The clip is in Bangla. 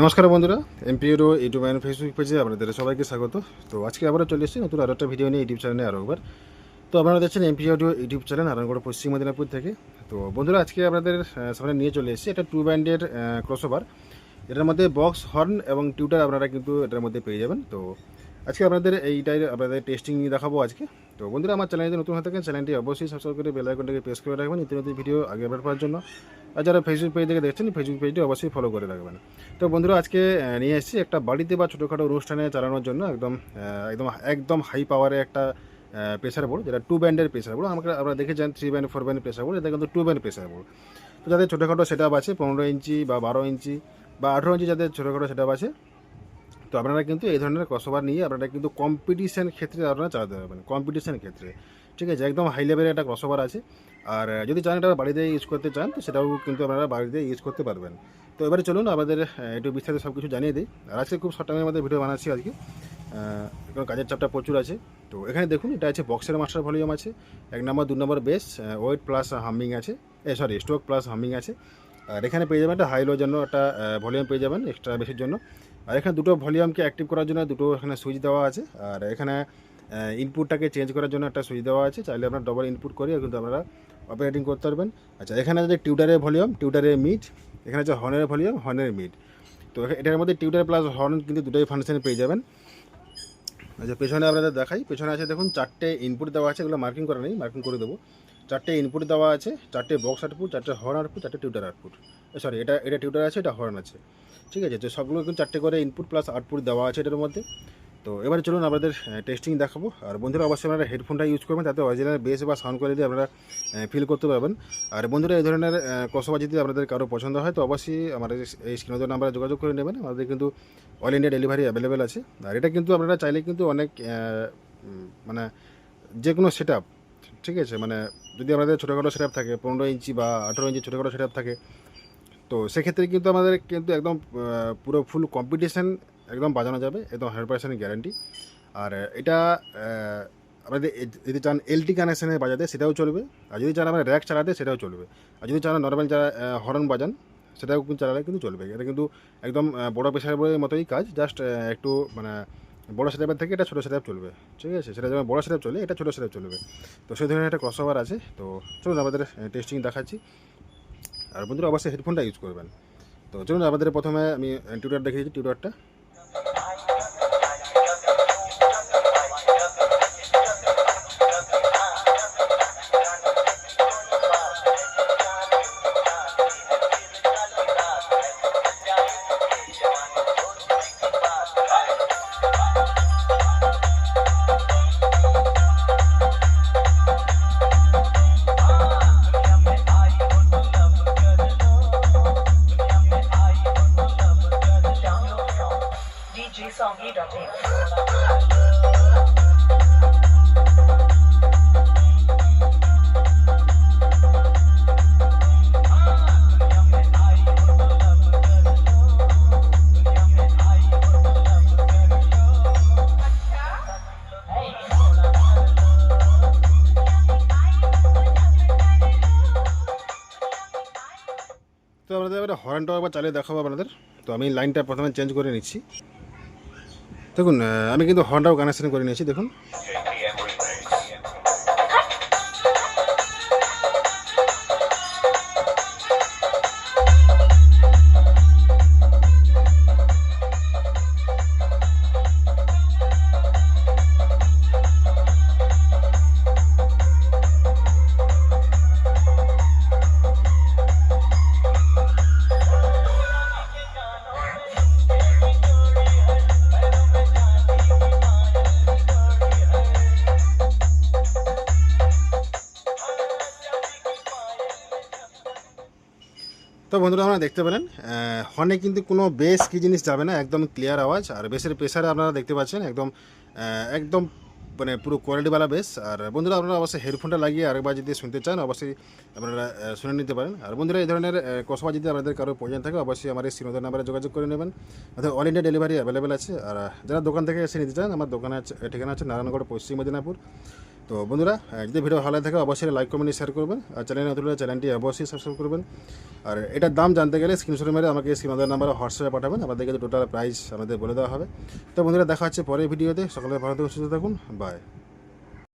নমস্কার বন্ধুরা, এমপিওরও ইউটিউব অ্যান্ড ফেসবুক পেজে আপনাদের সবাইকে স্বাগত। তো আজকে আবারও চলে এসেছি নতুন আরও একটা ভিডিও নিয়ে ইউটিউব চ্যানেলে আরও একবার। তো আপনারা দেখছেন এমপিওরও ইউটিউব চ্যানেল নারায়ণগড় পশ্চিম মেদিনীপুর থেকে। তো বন্ধুরা, আজকে আপনাদের সামনে নিয়ে চলে এসেছি একটা টু ব্যান্ডের ক্রসওভার। এটার মধ্যে বক্স, হর্ন এবং টিউটার আপনারা কিন্তু এটার মধ্যে পেয়ে যাবেন। তো আজকে আপনাদের এইটাই আপনাদের টেস্টিং নিয়ে দেখাবো আজকে। তো বন্ধুরা, আমার চ্যানেলে নতুন হয়ে থাকেন চ্যানেলটি অবশ্যই সাবস্ক্রাইব করে বেল আইকনটাকে প্রেস করে রাখবেন নিত্য নতুন ভিডিও আগে আপলোড করার জন্য। আর যারা ফেসবুক পেজ থেকে দেখছেন ফেসবুক পেজটি অবশ্যই ফলো করে রাখবেন। তো বন্ধুরা, আজকে নিয়ে এসেছি একটা বাড়িতে বা ছোটোখাটো অনুষ্ঠানে চালানোর জন্য একদম একদম একদম হাই পাওয়ারে একটা প্রেসার বোর্ড, যেটা টু ব্যান্ডের প্রেসার বোর্ড। আপনারা দেখেছেন 3 ব্যান্ড 4 ব্যান্ড প্রেসার বোর্ড, এটা কিন্তু টু ব্যান্ড প্রেসার বোর্ড। তো যাদের ছোটোখাটো সেট আপ আছে 15 ইঞ্চি বা 12 ইঞ্চি বা 18 ইঞ্চি, যাদের ছোটোখাটো সেট আপ আছে, তো আপনারা কিন্তু এই ধরনের ক্রসওভার নিয়ে আপনারা কিন্তু কম্পিটিশন ক্ষেত্রে আপনারা চালাতে পারবেন। কম্পিটিশন ক্ষেত্রে ঠিক আছে, একদম হাই লেভেলের একটা ক্রসওভার আছে। আর যদি চান এটা বাড়িতে ইউজ করতে চান, তো সেটাও কিন্তু আপনারা বাড়িতে ইউজ করতে পারবেন। তো এবারে চলুন আমাদের একটু বিস্তারিত সব কিছু জানিয়ে দিই। আর আজকে খুব শর্ট টাইমের মধ্যে ভিডিও বানাচ্ছি আজকে, কারণ কাজের চাপটা প্রচুর আছে। তো এখানে দেখুন, এটা আছে বক্সের মাস্টার ভলিউম আছে, 1 নম্বর 2 নম্বর বেস, ওয়েট প্লাস হামিং আছে, স্ট্রোক প্লাস হামিং আছে। আর এখানে পেয়ে যাবেন একটা হাই লো জন্য একটা ভলিউম পেয়ে যাবেন এক্সট্রা বেসের জন্য। আর এখানে দুটো ভলিউমকে অ্যাক্টিভ করার জন্য দুটো এখানে সুইচ দেওয়া আছে। আর এখানে ইনপুটটাকে চেঞ্জ করার জন্য একটা সুইচ দেওয়া আছে, চাইলে আপনার ডবল ইনপুট করে কিন্তু আপনারা অপারেটিং করতে পারবেন। আচ্ছা, এখানে আছে টিউটারের ভলিউম, টিউটারের মিড, এখানে আছে হর্নের ভলিউম, হর্নের মিড। তো এটার মধ্যে টিউটার প্লাস হর্ন কিন্তু দুটোই ফাংশন পেয়ে যাবেন। আচ্ছা, পেছনে আপনাদের দেখাই। পেছনে আছে দেখুন 4টে ইনপুট দেওয়া আছে, এগুলো মার্কিং করা নেই, মার্কিং করে দেবো। 4টে ইনপুট দেওয়া আছে, 4টে বক্স আউটপুট, 4টে হর্ন আউটপুট, 4টে টিউটার আউটপুট। সরি, এটা টিউটার আছে, এটা হর্ন আছে, ঠিক আছে। তো সবগুলো কিন্তু 4টে করে ইনপুট প্লাস আউটপুট দেওয়া আছে এটার মধ্যে। তো এবারে চলুন আপনাদের টেস্টিং দেখাবো। আর বন্ধুরা, অবশ্যই আপনারা হেডফোনটা ইউজ করবেন, তাতে অরিজিনাল বেস বা সাউন্ড কোয়ালিটি আপনারা ফিল করতে পারবেন। আর বন্ধুরা, এই ধরনের ক্রসওভার যদি আপনাদের কারো পছন্দ হয়, তো অবশ্যই আমাদের এই স্ক্রিনের নাম্বারে যোগাযোগ করে নেবেন। আমাদের কিন্তু অল ইন্ডিয়া ডেলিভারি অ্যাভেলেবেল আছে। আর এটা কিন্তু আপনারা চাইলে কিন্তু অনেক মানে যে কোনো সেট আপ, ঠিক আছে, মানে যদি আমাদের ছোটোখাটো সেট আপ থাকে 15 ইঞ্চি বা 18 ইঞ্চি ছোটোখাটো সেট আপ থাকে, তো সেক্ষেত্রে কিন্তু আমাদের কিন্তু একদম পুরো ফুল কম্পিটিশান একদম বাজানো যাবে, একদম 100% গ্যারান্টি। আর এটা আপনাদের যদি চান এলটি কানেকশানে বাজাতে সেটাও চলবে, আর যদি চান আমরা র্যাক চালাতে সেটাও চলবে, আর যদি চান নর্মাল যারা হর্ন বাজান সেটাও কিন্তু চালালে কিন্তু চলবে। এটা কিন্তু একদম বড়ো প্রেসার বোর্ডের মতোই কাজ, জাস্ট একটু মানে বড়ো সেটআপের থেকে এটা ছোটো সেটআপ চলবে, ঠিক আছে। সেটা যেমন বড়ো সেটআপ চলে, এটা ছোটো সেটআপ চলবে। তো সেই ধরনের একটা ক্রসওভার আছে। তো চলুন আমাদের টেস্টিং দেখাচ্ছি। আর বন্ধুরা, অবশ্যই হেডফোনটা ইউজ করবেন। তো চলুন আমাদের প্রথমে আমি টিউটার দেখিয়ে দিচ্ছি, টিউটারটা। DJSongy.in তো আপনাদের এবারে হর্নটাও একবার চালিয়ে দেখাবো আপনাদের। তো আমি লাইনটা প্রথমে চেঞ্জ করে নিচ্ছি। দেখুন, আমি কিন্তু হর্নটাও কানেকশন করে নিয়েছি, দেখুন। তো বন্ধুরা, আপনারা দেখতে পেলেন হর্নে কিন্তু কোনো বেস কি জিনিস যাবে না, একদম ক্লিয়ার আওয়াজ। আর বেসের প্রেসারে আপনারা দেখতে পাচ্ছেন একদম একদম মানে পুরো কোয়ালিটিওয়ালা বেস। আর বন্ধুরা, আপনারা অবশ্যই হেডফোনটা লাগিয়ে আরেকবার যদি শুনতে চান, অবশ্যই আপনারা শুনে নিতে পারেন। আর বন্ধুরা, এই ধরনের ক্রসওভার যদি আপনাদের কারো প্রয়োজন থাকে, অবশ্যই আমার এই স্ক্রিনের নাম্বারে যোগাযোগ করে নেবেন। অর্থাৎ অল ইন্ডিয়া ডেলিভারি অ্যাভেলেবেল আছে। আর যারা দোকান থেকে এসে নিতে চান, আমার দোকানের ঠিকানা আছে নারায়ণগড় পশ্চিম মেদিনীপুর। তো বন্ধুরা যদি ভিডিও ভালো লাগে থাকে অবশ্যই লাইক কমেন্ট শেয়ার করবেন, আর চ্যানেল নতুন হলে চ্যানেলটি অবশ্যই সাবস্ক্রাইব করবেন। আর এটার দাম জানতে গেলে স্ক্রিনশট মেরে আমাকে স্ক্রিনের নাম্বারে হোয়াটসঅ্যাপে পাঠাবেন, আমাদেরকে টোটাল প্রাইস আমাদের বলে দেওয়া হবে। তো বন্ধুরা দেখা হচ্ছে পরের ভিডিওতে, সকলে ভালো থাকুন, সুস্থ থাকুন, বাই।